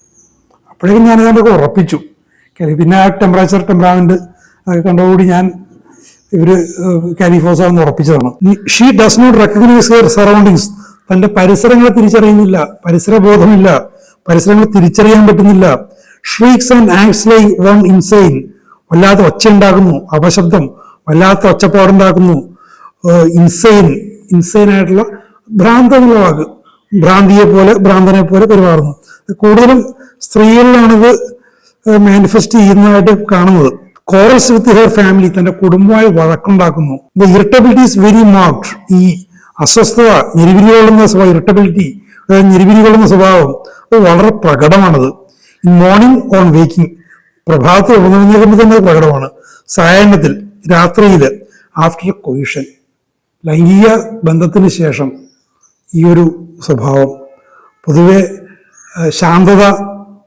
അപ്പോഴേക്കും ഞാൻ അതൊക്കെ ഉറപ്പിച്ചു. പിന്നെ ആ ടെമ്പറാമെൻറ്റ് കണ്ടോടുകൂടി ഞാൻ കാലിഫോസാണെന്ന് ഉറപ്പിച്ചതാണ്. She does not recognize her surroundings. തൻ്റെ പരിസരങ്ങളെ തിരിച്ചറിയുന്നില്ല, പരിസരബോധമില്ല, പരിസരങ്ങളെ തിരിച്ചറിയാൻ പറ്റുന്നില്ല. Shrieks and acts like one insane. വല്ലാത്ത ഒച്ച ഉണ്ടാക്കുന്നു, അപശബ്ദം, വല്ലാത്ത ഒച്ചപ്പാടുണ്ടാക്കുന്നു. ഇൻസൈൻ ആയിട്ടുള്ള ഭ്രാന്ത് എന്നുള്ള വാക്ക്, ഭ്രാന്തനെ പോലെ പെരുമാറുന്നു. കൂടുതലും സ്ത്രീകളിലാണിത് മാനിഫെസ്റ്റ് ചെയ്യുന്നതായിട്ട് കാണുന്നത്. Quarrels with her family. തന്റെ കുടുംബമായി വഴക്കുണ്ടാക്കുന്നു. The irritability is very marked. ഈ അസ്വസ്ഥത, ഞെരിവിരികൊള്ളുന്ന സ്വഭാവം, ഇറിറ്റബിലിറ്റി, ഞെരിവിരികൊള്ളുന്ന സ്വഭാവം അത് വളരെ പ്രകടമാണത്. In morning on waking. പ്രഭാതത്തിൽ ഉണർന്നിരിക്കുമ്പോൾ തന്നെ പ്രകടമാണ്. സായാഹ്നത്തിൽ, രാത്രിയിൽ, ആഫ്റ്റർ കൊയിഷൻ, ലൈംഗിക ബന്ധത്തിന് ശേഷം ഈ ഒരു സ്വഭാവം. പൊതുവെ ശാന്തത,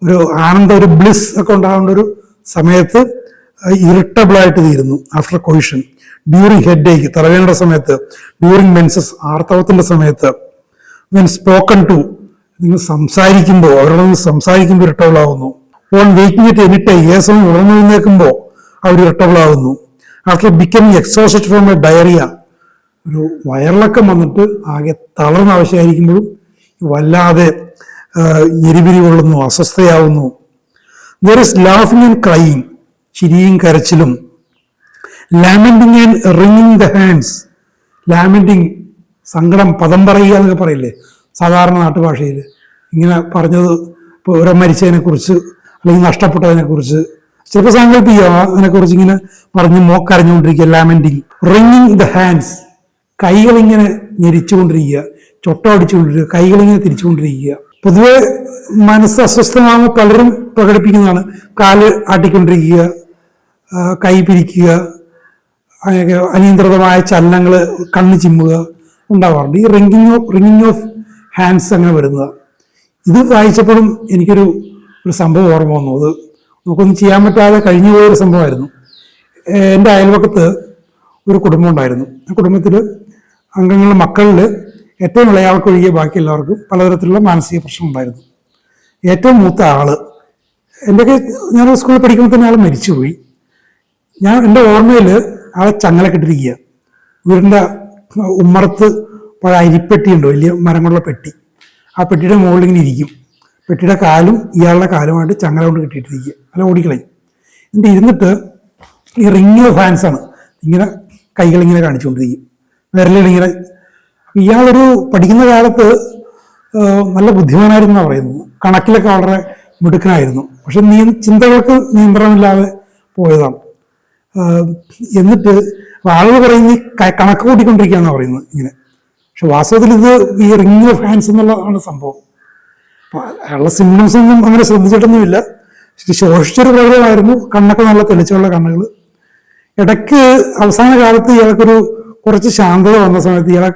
ഒരു ആനന്ദം, ഒരു ബ്ലിസ് ഒക്കെ ഉണ്ടാകേണ്ട ഒരു സമയത്ത് ഇറിറ്റബിളായിട്ട് തീരുന്നു. ആഫ്റ്റർ കൊയിഷൻ, ഡ്യൂറിങ് ഹെഡ് ഏക്ക്, തലവേദനയുടെ സമയത്ത്, ഡ്യൂറിങ് മെൻസസ്, ആർത്തവത്തിന്റെ സമയത്ത്, വെൻ സ്പോക്കൺ ടു, നിങ്ങൾ സംസാരിക്കുമ്പോൾ, അവരോട് സംസാരിക്കുമ്പോൾ ഇറിറ്റബിൾ ആവുന്നു. On waking at any time, ഏത് സമയം ഉണർന്നു നിന്നേക്കുമ്പോൾ അവർ ഇറിറ്റബിൾ ആവുന്നു. After becoming exhausted from a diarrhoea, ഒരു വയറിളക്കം വന്നിട്ട് ആകെ തളർന്ന ആവശ്യമായിരിക്കുമ്പോഴും വല്ലാതെ ഞെരിപിരി കൊള്ളുന്നു, അസ്വസ്ഥയാവുന്നു. There is laughing and crying, ചിരിയും കരച്ചിലും. ലാമെന്റിങ് ആൻഡ് റിങ്ങിങ് ദ ഹാൻഡ്സ്. ലാമെന്റിങ്, സങ്കടം, പദം പറയുക എന്നൊക്കെ പറയില്ലേ സാധാരണ നാട്ടുഭാഷയിൽ. ഇങ്ങനെ പറഞ്ഞത് ഇപ്പോൾ ഓരോ മരിച്ചതിനെ കുറിച്ച് അല്ലെങ്കിൽ നഷ്ടപ്പെട്ടതിനെ കുറിച്ച് ചിലപ്പോൾ സങ്കല്പിക്കുക, അതിനെക്കുറിച്ച് ഇങ്ങനെ പറഞ്ഞ് കരഞ്ഞുകൊണ്ടിരിക്കുക. ലാമെന്റിങ്. റിങ്ങിങ് ദ ഹാൻഡ്സ്, കൈകളിങ്ങനെ ഞെരിച്ചുകൊണ്ടിരിക്കുക, ചൊട്ടടിച്ചുകൊണ്ടിരിക്കുക, കൈകളിങ്ങനെ തിരിച്ചുകൊണ്ടിരിക്കുക. പൊതുവെ മനസ്സ് അസ്വസ്ഥമാകുമ്പോൾ പലരും പ്രകടിപ്പിക്കുന്നതാണ്. കാല് ആട്ടിക്കൊണ്ടിരിക്കുക, കൈ പിരിക്കുക, അങ്ങനെയൊക്കെ അനിയന്ത്രിതമായ ചലനങ്ങൾ, കണ്ണ് ചിമ്മുക ഉണ്ടാവാറുണ്ട്. ഈ റിങ്ങിങ് ഓഫ് ഹാൻഡ്സ് അങ്ങനെ വരുന്നത്. ഇത് വായിച്ചപ്പോഴും എനിക്കൊരു സംഭവം ഓർമ്മ വന്നു. അത് നമുക്കൊന്നും ചെയ്യാൻ പറ്റാതെ കഴിഞ്ഞു പോയൊരു സംഭവമായിരുന്നു. എൻ്റെ അയൽവക്കത്ത് ഒരു കുടുംബം ഉണ്ടായിരുന്നു. ആ കുടുംബത്തിൽ അംഗങ്ങളുടെ മക്കളിൽ ഏറ്റവും ഇളയാൾക്കൊഴികെ ബാക്കി എല്ലാവർക്കും പലതരത്തിലുള്ള മാനസിക പ്രശ്നം ഉണ്ടായിരുന്നു. ഏറ്റവും മൂത്ത ആള് എൻ്റെയൊക്കെ ഞാൻ സ്കൂളിൽ പഠിക്കുമ്പോൾ തന്നെ ആൾ മരിച്ചുപോയി. എൻ്റെ ഓർമ്മയിൽ ആളെ ചങ്ങലക്കിട്ടിരിക്കുക. വീടിൻ്റെ ഉമ്മറത്ത് പഴയ അരിപ്പെട്ടി ഉണ്ട്, വലിയ മരം കൊണ്ടുള്ള പെട്ടി. ആ പെട്ടിയുടെ മുകളിൽ ഇങ്ങനെ ഇരിക്കും. പെട്ടിയുടെ കാലും ഇയാളുടെ കാലുമായിട്ട് ചങ്ങല കൊണ്ട് കെട്ടിയിട്ടിരിക്കുക, അല്ല ഓടിക്കളയും. എന്നിട്ട് ഇരുന്നിട്ട് ഈ റിംഗ് ഫാൻസാണ്, ഇങ്ങനെ കൈകളിങ്ങനെ കാണിച്ചുകൊണ്ടിരിക്കും, വിരലിങ്ങനെ. ഇയാളൊരു പഠിക്കുന്ന കാലത്ത് നല്ല ബുദ്ധിമാനായിരുന്നാണ് പറയുന്നത്. കണക്കിലൊക്കെ വളരെ മിടുക്കനായിരുന്നു. പക്ഷെ ചിന്തകൾക്ക് നിയന്ത്രണമില്ലാതെ പോയതാണ്. എന്നിട്ട് ആളുകൾ പറയുന്നത് കണക്ക് കൂട്ടിക്കൊണ്ടിരിക്കുകയെന്ന് പറയുന്നത് ഇങ്ങനെ. പക്ഷെ വാസ്തവത്തിൽ ഇത് ഈ റിംഗ് ഫാൻസ് എന്നുള്ളതാണ് സംഭവം. അയാളുടെ സിംറ്റംസ് ഒന്നും അങ്ങനെ ശ്രദ്ധിച്ചിട്ടൊന്നുമില്ല. ശോഷിച്ചൊരു പ്രകടനമായിരുന്നു. കണ്ണൊക്കെ നല്ല തെളിച്ചുള്ള കണ്ണുകൾ. ഇടയ്ക്ക് അവസാന കാലത്ത് ഇയാൾക്കൊരു കുറച്ച് ശാന്തത വന്ന സമയത്ത് ഇയാളെ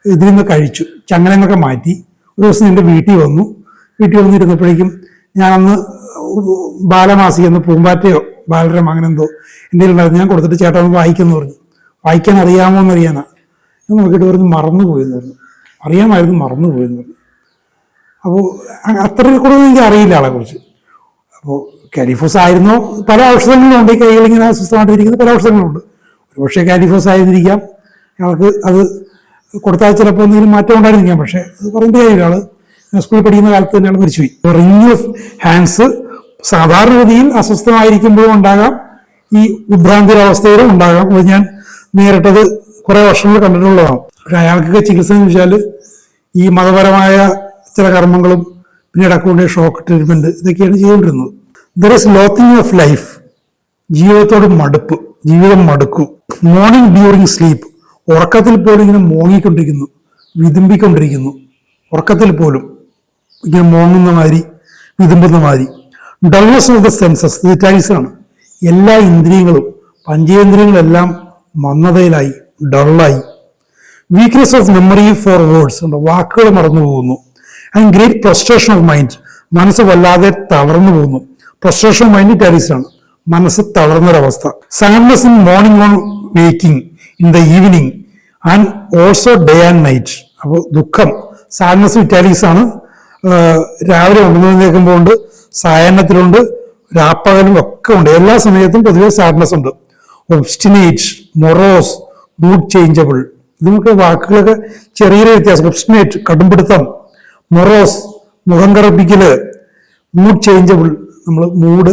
ഇതിൽ നിന്ന് കഴിച്ചു, ചങ്ങലന്നൊക്കെ മാറ്റി. ഒരു ദിവസം എൻ്റെ വീട്ടിൽ വന്നിരുന്നപ്പോഴേക്കും ഞാനന്ന് ബാലമാസിക എന്ന് പൂമ്പാറ്റയോ ബാലരമ അങ്ങനെ എന്തോ എൻ്റെ ഉണ്ടായിരുന്നു. ഞാൻ കൊടുത്തിട്ട് ചേട്ടാ ഒന്ന് വായിക്കുമെന്ന് പറഞ്ഞു. വായിക്കാൻ അറിയാമോ എന്നറിയാനാ. ഞാൻ നോക്കിയിട്ട് പറഞ്ഞു മറന്നുപോയെന്ന് പറഞ്ഞു. അറിയാമായിരുന്നു, മറന്നുപോയെന്ന് പറഞ്ഞു. അപ്പോൾ അത്രയിൽ കൂടുതൽ എനിക്ക് അറിയില്ല ആളെക്കുറിച്ച്. അപ്പോൾ കാലിഫോസ് ആയിരുന്നോ, പല ഔഷധങ്ങളുണ്ട് ഈ കൈകളിങ്ങനെ അസ്വസ്ഥമായിട്ടിരിക്കുന്ന പല ഔഷധങ്ങളുണ്ട്. ഒരുപക്ഷെ കാലിഫോസ് ആയിരുന്നിരിക്കാം. അയാൾക്ക് അത് കൊടുത്താൽ ചിലപ്പോൾ എന്തെങ്കിലും മാറ്റം ഉണ്ടായിരുന്നിരിക്കാം. പക്ഷേ അത് പറഞ്ഞിട്ട് കാര്യമില്ല. ആള് സ്കൂളിൽ പഠിക്കുന്ന കാലത്ത് തന്നെയാണ് മരിച്ചുപോയി. റിംഗ് ഓഫ് ഹാൻഡ്സ് സാധാരണഗതിയിൽ അസ്വസ്ഥമായിരിക്കുമ്പോഴും ഉണ്ടാകാം, ഈ വിഭ്രാന്തിരവസ്ഥയിലും ഉണ്ടാകാം. അത് ഞാൻ നേരിട്ടത് കുറേ വർഷങ്ങൾ കണ്ടിട്ടുള്ളതാണ്. പക്ഷെ അയാൾക്കൊക്കെ ചികിത്സ എന്ന് വെച്ചാൽ ഈ മതപരമായ ചില കർമ്മങ്ങളും പിന്നീട് അക്കൗണ്ട് ഷോക്ക് ട്രീറ്റ്മെന്റ് ഇതൊക്കെയാണ് ചെയ്തുകൊണ്ടിരുന്നത്. ദർ ഇസ് ലോത്തിങ് ഓഫ് ലൈഫ്, ജീവിതത്തോട് മടുപ്പ്, ജീവിതം മടുക്കും. മോർണിംഗ് ഡ്യൂറിങ് സ്ലീപ്പ്, ഉറക്കത്തിൽ പോലും ഇങ്ങനെ മോങ്ങിക്കൊണ്ടിരിക്കുന്നു, വിതുമ്പിക്കൊണ്ടിരിക്കുന്നു. ഉറക്കത്തിൽ പോലും ഇങ്ങനെ മോങ്ങുന്ന മാതിരി, വിതുമ്പുന്ന മാതിരി. ഡൾനെസ് ഓഫ് ദ സെൻസസ്, ഇത് ടൈസാണ്. എല്ലാ ഇന്ദ്രിയങ്ങളും പഞ്ചേന്ദ്രിയങ്ങളെല്ലാം മന്ദതയിലായി, ഡള്ളായി. Weakness of memory for words, വാക്കുകൾ മറന്നു പോകുന്നു. And great prostration of mind, മനസ്സ് വല്ലാതെ തളർന്നു പോകുന്നു. പ്രൊസ്ട്രേഷൻ ഓഫ് മൈൻഡ് ടാരിസാണ്, മനസ്സ് തളർന്നൊരവസ്ഥ. Sadness in morning on waking, in the evening and also day and night. അപ്പോൾ ദുഃഖം, സാഡ്നെസ് ഇറ്റാലിക്സ് ആണ്. രാവിലെ ഉണർന്നേക്കുമ്പോൾ ഉണ്ട്, സായാഹ്നത്തിലുണ്ട്, രാപ്പകലും ഒക്കെ ഉണ്ട്. എല്ലാ സമയത്തും പൊതുവെ സാഡ്നെസ് ഉണ്ട്. ഒബ്സ്റ്റിനേറ്റ്, മൊറോസ്, മൂഡ് ചേഞ്ചബിൾ, ഇതൊക്കെ വാക്കുകളൊക്കെ ചെറിയ വ്യത്യാസം. ഒബ്സ്റ്റിനേറ്റ് കടുംപിടുത്തം, മൊറോസ് മുഖം കറുപ്പിക്കല്, മൂഡ് ചേഞ്ചബിൾ നമ്മൾ മൂഡ്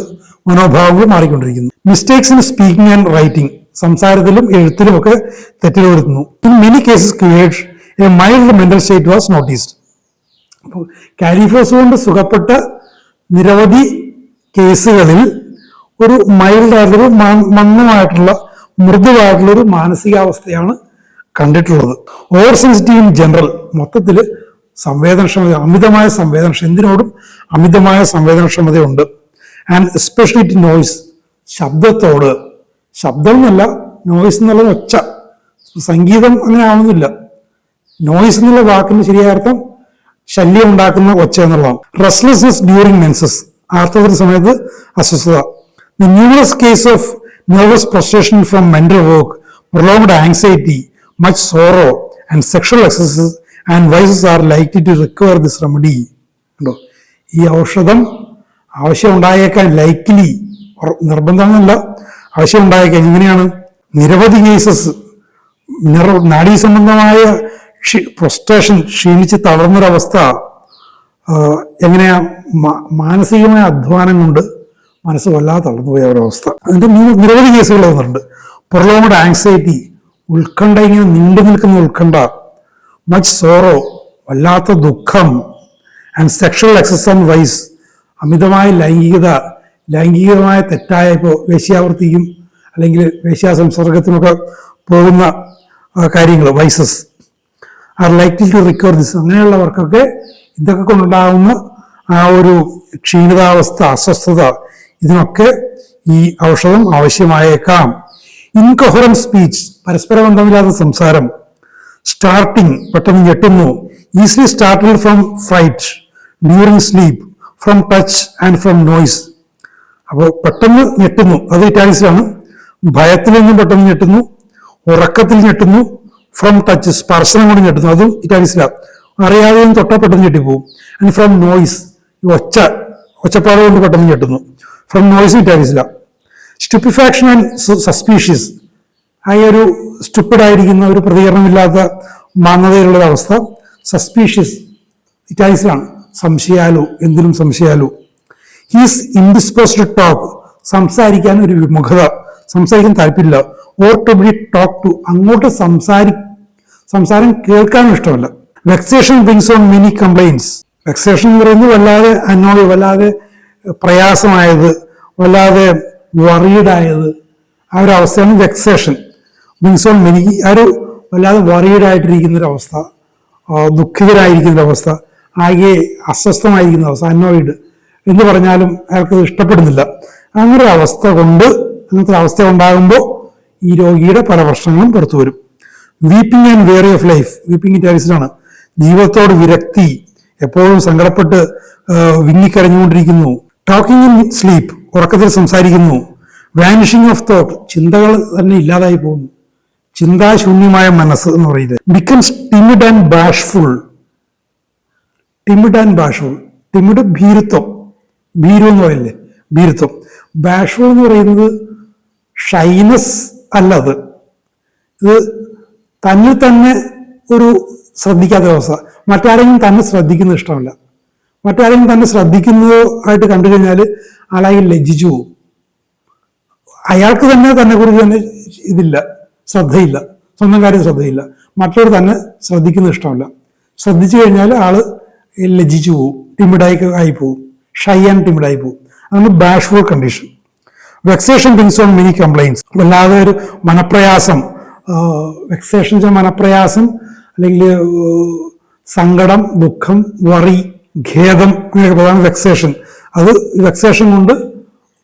മനോഭാവങ്ങൾ മാറിക്കൊണ്ടിരിക്കുന്നു. Mistakes in speaking and writing, സംസാരത്തിലും എഴുത്തിലും ഒക്കെ തെറ്റുകൾ വരുത്തുന്നു. In many cases create a mild mental state was noticed. അപ്പോൾ കാലിഫോസ് കൊണ്ട് സുഖപ്പെട്ട നിരവധി കേസുകളിൽ ഒരു മൈൽഡ് ആയിട്ടുള്ളൊരു മന്ദമായിട്ടുള്ള മൃദുവായിട്ടുള്ളൊരു മാനസികാവസ്ഥയാണ് കണ്ടിട്ടുള്ളത്. ഓവർ സെൻസിറ്റീവ് ഇൻ ജനറൽ, മൊത്തത്തിൽ സംവേദനക്ഷമത, അമിതമായ സംവേദനക്ഷമത, എന്തിനോടും അമിതമായ സംവേദനക്ഷമതയുണ്ട്. ആൻഡ് എസ്പെഷ്യലി ടു നോയ്സ്, ശബ്ദത്തോട്. ശബ്ദം എന്നല്ല, നോയ്സ് എന്നുള്ള ഒച്ച, സംഗീതം അങ്ങനെ ആവുന്നില്ല. നോയ്സ് എന്നുള്ള വാക്കിന് ശരിയായ അർത്ഥം ശല്യം ഉണ്ടാക്കുന്ന ഒച്ച എന്നുള്ളതാണ്. റെസ്റ്റ്ലെസ്നെസ് ഡ്യൂറിങ് മെൻസസ്, ആർത്തവ സമയത്ത് അസ്വസ്ഥത. The numerous case of nervous frustration from mental work, prolonged anxiety, much sorrow and sexual excesses and vices are likely to recover this remedy. ഉണ്ടോ, ഈ ഔഷധം ആവശ്യം ഉണ്ടായേക്കാൻ, ലൈക്ലി നിർബന്ധമൊന്നുമില്ല, ആവശ്യം ഉണ്ടായേക്കാൻ. എങ്ങനെയാണ്? നിരവധി കേസസ് നാഡീ സംബന്ധമായ ഫ്രസ്ട്രേഷൻ, ക്ഷീണിച്ച് തളർന്നൊരവസ്ഥ. എങ്ങനെയാ? മാനസികമായ അധ്വാനം കൊണ്ട് മനസ്സ് വല്ലാതെ തളർന്നുപോയ ഒരവസ്ഥ. അതിന്റെ നിരവധി കേസുകൾ വന്നിട്ടുണ്ട്. പ്രൊലോങ്ഡ് ആങ്സൈറ്റി, ഉത്കണ്ഠ, ഇങ്ങനെ നീണ്ടു നിൽക്കുന്ന ഉത്കണ്ഠ. മച്ച് സോറോ, വല്ലാത്ത ദുഃഖം. And sexual excess and vice, അമിതമായ ലൈംഗികമായ തെറ്റായ, ഇപ്പോൾ വേശ്യാവൃത്തിക്കും അല്ലെങ്കിൽ വേശ്യാസംസർഗത്തിനൊക്കെ പോകുന്ന കാര്യങ്ങൾ, vices are likely to recover this. അങ്ങനെയുള്ളവർക്കൊക്കെ ഇതൊക്കെ കൊണ്ടുണ്ടാകുന്ന ആ ഒരു ക്ഷീണിതാവസ്ഥ, അസ്വസ്ഥത, ഇതിനൊക്കെ ഈ ഔഷധം ആവശ്യമായേക്കാം. ഇൻകൊഹറന്റ് സ്പീച്ച്, പരസ്പര ബന്ധമില്ലാത്ത സംസാരം. സ്റ്റാർട്ടിങ്, പെട്ടെന്ന് ഞെട്ടുന്നു. Easily startle from fright, during sleep, from touch and from noise. അപ്പോൾ പെട്ടെന്ന് ഞെട്ടുന്നു, അത് ഇറ്റാലിക്സിലാണ്. ഭയത്തിൽ നിന്നും പെട്ടെന്ന് ഞെട്ടുന്നു, ഉറക്കത്തിൽ ഞെട്ടുന്നു, ഫ്രം ടച്ച്, സ്പർശനം കൊണ്ട് ഞെട്ടുന്നു, അതും ഇറ്റാലിക്സിലാണ്. അറിയാതെയും തൊട്ടാൽ പെട്ടെന്ന് ഞെട്ടിപ്പോവും. ആൻഡ് ഫ്രം നോയ്സ്, ഒച്ച, ഒച്ചപ്പാട് കൊണ്ട് പെട്ടെന്ന് ഞെട്ടുന്നു. ഫ്രം നോയ്സ് വിറ്റാലിസില. സ്റ്റുപ്പിഫാക്ഷൻ ആൻഡ് സസ്പീഷ്യസ്, ആ ഒരു സ്റ്റുപ്പിഡായിരിക്കുന്ന ഒരു പ്രതികരണമില്ലാത്ത മാന്യതയിലുള്ളൊരവസ്ഥ. സസ്പീഷ്യസ് ഇറ്റാലിസിലാണ്, സംശയാലു, എന്തിനും സംശയാലു. ഹീസ് ഇൻഡിസ്പോസ്ഡ് ടു ടോക്ക്, സംസാരിക്കാൻ ഒരു വിമുഖത, സംസാരിക്കാൻ താല്പര്യമില്ല. Or to be talk to, അങ്ങോട്ട് സംസാരം കേൾക്കാനും ഇഷ്ടമല്ല. Vexation brings on many complaints. Vexation എന്ന് പറയുന്നത് വല്ലാതെ അനോയ്, വല്ലാതെ പ്രയാസമായത്, വല്ലാതെ വറീഡായത്, ആ ഒരു അവസ്ഥയാണ് വെക്സേഷൻ. ബ്രിങ്സ് ഓൺ മെനി, ആ ഒരു വല്ലാതെ വറീഡായിട്ടിരിക്കുന്നൊരവസ്ഥ, ദുഃഖിതരായിരിക്കുന്നൊരവസ്ഥ, ആകെ അസ്വസ്ഥമായിരിക്കുന്ന അവസ്ഥ, അനോയിഡ് എന്ന് പറഞ്ഞാലും അയാൾക്ക് ഇഷ്ടപ്പെടുന്നില്ല. അങ്ങനത്തെ അവസ്ഥ ഉണ്ടാകുമ്പോൾ ഈ രോഗിയുടെ പല പ്രശ്നങ്ങളും പുറത്തു വരും. Weeping and weary of life. Weeping ഇറ്റാലിസിലാണ്. ജീവിതത്തോട് വിരക്തി, എപ്പോഴും സങ്കടപ്പെട്ട് വിങ്ങിക്കരഞ്ഞുകൊണ്ടിരിക്കുന്നു. ടോക്കിംഗ് ഇൻ സ്ലീപ്പ്, ഉറക്കത്തിൽ സംസാരിക്കുന്നു. വാനിഷിംഗ് ഓഫ് തോട്ട്, ചിന്തകൾ തന്നെ ഇല്ലാതായി പോകുന്നു. ചിന്താശൂന്യമായ മനസ്സ് എന്ന് പറയുന്നത്. Becomes timid and bashful. Timid ഭീരുത്വം, ഭീരു എന്ന് പറയില്ലേ, ഭീരുത്വം. ബാഷ്ഫുൾ എന്ന് പറയുന്നത് ഷൈനസ് അല്ല, ഇത് തന്നിൽ തന്നെ ഒരു ശ്രദ്ധിക്കാത്ത അവസ്ഥ. മറ്റാരെങ്കിലും തന്നെ ശ്രദ്ധിക്കുന്നത് ഇഷ്ടമല്ല. മറ്റാരെങ്കിലും തന്നെ ശ്രദ്ധിക്കുന്നതായിട്ട് കണ്ടു കഴിഞ്ഞാൽ ആളായി ലജ്ജിച്ചു പോകും. അയാൾക്ക് തന്നെ കുറിച്ച് തന്നെ ഇതില്ല, ശ്രദ്ധയില്ല, സ്വന്തം കാര്യം ശ്രദ്ധയില്ല. മറ്റുള്ളവർ തന്നെ ശ്രദ്ധിക്കുന്നത് ഇഷ്ടമല്ല. ശ്രദ്ധിച്ചു കഴിഞ്ഞാൽ ആള് ലജ്ജിച്ചു പോകും, ടിമിഡായി പോകും, ഷൈ ആൻഡ് ടിമിഡായി പോകും. അതാണ് bashful condition. Vexation brings on many complaints, വല്ലാതെ ഒരു മനപ്രയാസം. വെക്സേഷൻ വെച്ചാൽ മനപ്രയാസം, അല്ലെങ്കിൽ സങ്കടം, ദുഃഖം, വറി, ഖേദം, അങ്ങനെയൊക്കെ പ്രധാന വെക്സേഷൻ. അത് വെക്സേഷൻ കൊണ്ട്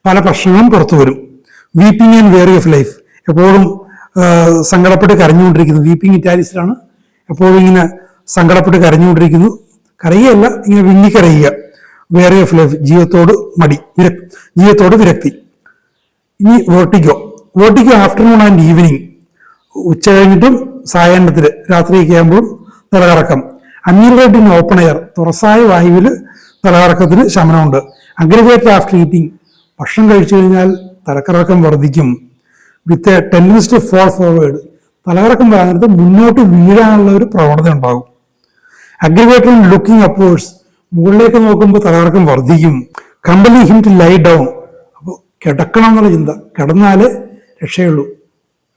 പല പ്രശ്നങ്ങളും പുറത്തു വരും. Weeping and weary of life, എപ്പോഴും സങ്കടപ്പെട്ട് കരഞ്ഞുകൊണ്ടിരിക്കുന്നു. വീപ്പിംഗ് ഇറ്റാലിസിലാണ്. എപ്പോഴും ഇങ്ങനെ സങ്കടപ്പെട്ട് കരഞ്ഞുകൊണ്ടിരിക്കുന്നു. കരയുകയല്ല, ഇങ്ങനെ വിങ്ങിക്കരയുക. വേറി ഓഫ് ലൈഫ്, ജീവിതത്തോട് വിരക്തി. ഇനി വേർട്ടിഗോ ആഫ്റ്റർനൂൺ ആൻഡ് ഈവനിങ്, ഉച്ച കഴിഞ്ഞിട്ടും സായാഹ്നത്തിൽ, രാത്രിയൊക്കെ ആകുമ്പോഴും തലകറക്കം. അൺഇറേറ്റഡ് ഇൻ ഓപ്പൺ എയർ, തുറസായ വായുവിൽ തലകറക്കത്തിന് ശമനമുണ്ട്. അഗ്രിഗേറ്റഡ് ആഫ്റ്റർ ഈറ്റിംഗ്, ഭക്ഷണം കഴിച്ചു കഴിഞ്ഞാൽ തലക്കറക്കം വർദ്ധിക്കും. With a tendency to fall forward, തലകറക്കം വരാൻ മുന്നോട്ട് വീഴാനുള്ള ഒരു പ്രവണത ഉണ്ടാകും. അഗ്രിഗേറ്റഡ് ഇൻ ലുക്കിംഗ് അപ്വേർഡ്സ്, മുകളിലേക്ക് നോക്കുമ്പോൾ തലകറക്കം വർദ്ധിക്കും. Company him to lie down, അപ്പോൾ കിടക്കണം എന്നുള്ള ചിന്ത, കിടന്നാലേ രക്ഷയുള്ളൂ,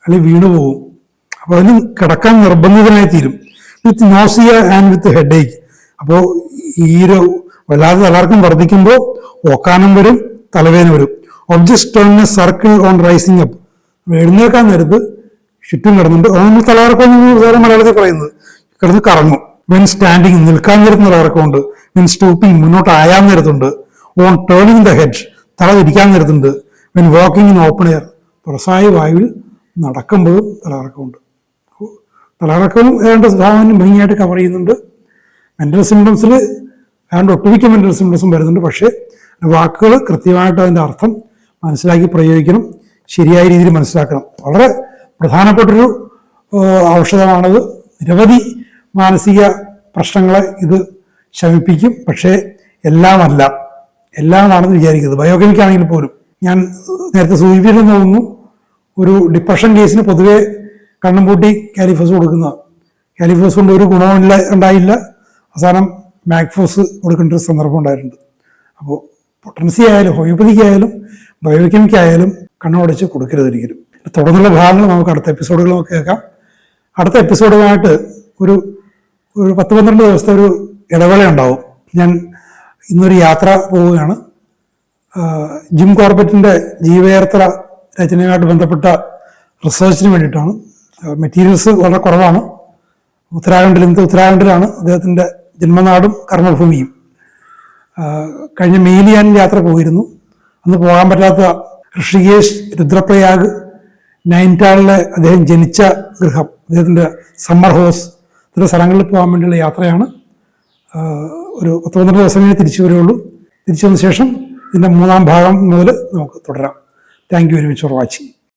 അല്ലെങ്കിൽ വീണുപോകും. അപ്പോൾ അതിന് കിടക്കാൻ നിർബന്ധിതനായി തീരും. വിത്ത് നോസിയ ആൻഡ് വിത്ത് ഹെഡ് ഏക്ക്, അപ്പോൾ ഈ ഒരു വല്ലാതെ തലകറക്കം വർദ്ധിക്കുമ്പോൾ ഓക്കാനം വരും, തലവേദന വരും. Objects turn A circle on rising up, എഴുന്നേക്കാൻ നേരത്ത് ചുറ്റും കിടന്നുണ്ട്. അതാണ് തലകറക്കം മലയാളത്തിൽ പറയുന്നത്, കിടന്ന് കറങ്ങും. വെൻ സ്റ്റാൻഡിങ്, നിൽക്കാൻ നേരത്ത് തലകറക്കമുണ്ട്. വെൻ സ്റ്റൂപ്പിംഗ്, മുന്നോട്ട് ആയാൻ നേരത്തുണ്ട്. ഓൺ ടേണിംഗ് ദ ഹെഡ്, തല തിരിക്കാൻ നേരത്തുണ്ട്. When walking in open air, തുറസായ വായുവിൽ നടക്കുമ്പോഴും തലകറക്കമുണ്ട്. തലകറക്കവും ഏതാണ്ട് സാമാന്യം ഭംഗിയായിട്ട് കവർ ചെയ്യുന്നുണ്ട്. മെന്റൽ സിംറ്റംസിൽ ഏതാണ്ട് ഒട്ടുമിക്ക മെന്റൽ സിംറ്റംസും വരുന്നുണ്ട്. പക്ഷേ വാക്കുകൾ കൃത്യമായിട്ട് അതിൻ്റെ അർത്ഥം മനസ്സിലാക്കി പ്രയോഗിക്കണം, ശരിയായ രീതിയിൽ മനസ്സിലാക്കണം. വളരെ പ്രധാനപ്പെട്ടൊരു ഔഷധമാണത്. നിരവധി മാനസിക പ്രശ്നങ്ങളെ ഇത് ശമിപ്പിക്കും. പക്ഷേ എല്ലാമാണെന്ന് വിചാരിക്കുന്നത്. ബയോകെമിക്കാണെങ്കിൽ പോലും ഞാൻ നേരത്തെ സൂചിപ്പിച്ചെന്ന് തോന്നുന്നു, ഒരു ഡിപ്രഷൻ കേസിന് പൊതുവെ കണ്ണും പൂട്ടി കാലിഫോസ് കൊടുക്കുന്ന, കാലിഫോസ് കൊണ്ട് ഒരു ഗുണവും ഉണ്ടായില്ല. അവസാനം മാക്ഫോസ് കൊടുക്കേണ്ട ഒരു സന്ദർഭം ഉണ്ടായിട്ടുണ്ട്. അപ്പോൾ പൊട്ടൻസി ആയാലും ഹോമിയോപ്പതിക്ക് ആയാലും ബയോകെമിക്കായാലും കണ്ണുടച്ച് കൊടുക്കരുത് ഒരിക്കലും. തുടർന്നുള്ള ഭാഗങ്ങൾ നമുക്ക് അടുത്ത എപ്പിസോഡുകളൊക്കെ കേൾക്കാം. അടുത്ത എപ്പിസോഡുമായിട്ട് ഒരു 10-12 ദിവസത്തെ ഒരു ഇടവേള ഉണ്ടാവും. ഞാൻ ഇന്നൊരു യാത്ര പോവുകയാണ്. ജിം കോർബറ്റിൻ്റെ ജീവയാത്ര രചനയുമായിട്ട് ബന്ധപ്പെട്ട റിസർച്ചിന് വേണ്ടിയിട്ടാണ്. മെറ്റീരിയൽസ് വളരെ കുറവാണ്. ഉത്തരാഖണ്ഡിലാണ് അദ്ദേഹത്തിൻ്റെ ജന്മനാടും കർമ്മഭൂമിയും. കഴിഞ്ഞ മെയിൽ ഞാൻ യാത്ര പോയിരുന്നു. അന്ന് പോകാൻ പറ്റാത്ത ഋഷികേശ്, രുദ്രപ്രയാഗ്, നൈനിറ്റാളിലെ അദ്ദേഹം ജനിച്ച ഗൃഹം, അദ്ദേഹത്തിൻ്റെ സമ്മർ ഹൗസ്, ഇത്തരം സ്ഥലങ്ങളിൽ പോകാൻ വേണ്ടിയുള്ള യാത്രയാണ്. ഒരു 10-12 ദിവസമേ തിരിച്ചു വരികയുള്ളൂ. തിരിച്ചു വന്ന ശേഷം ഇതിൻ്റെ 3ാം ഭാഗം മുതൽ നമുക്ക് തുടരാം. Thank you very much for watching.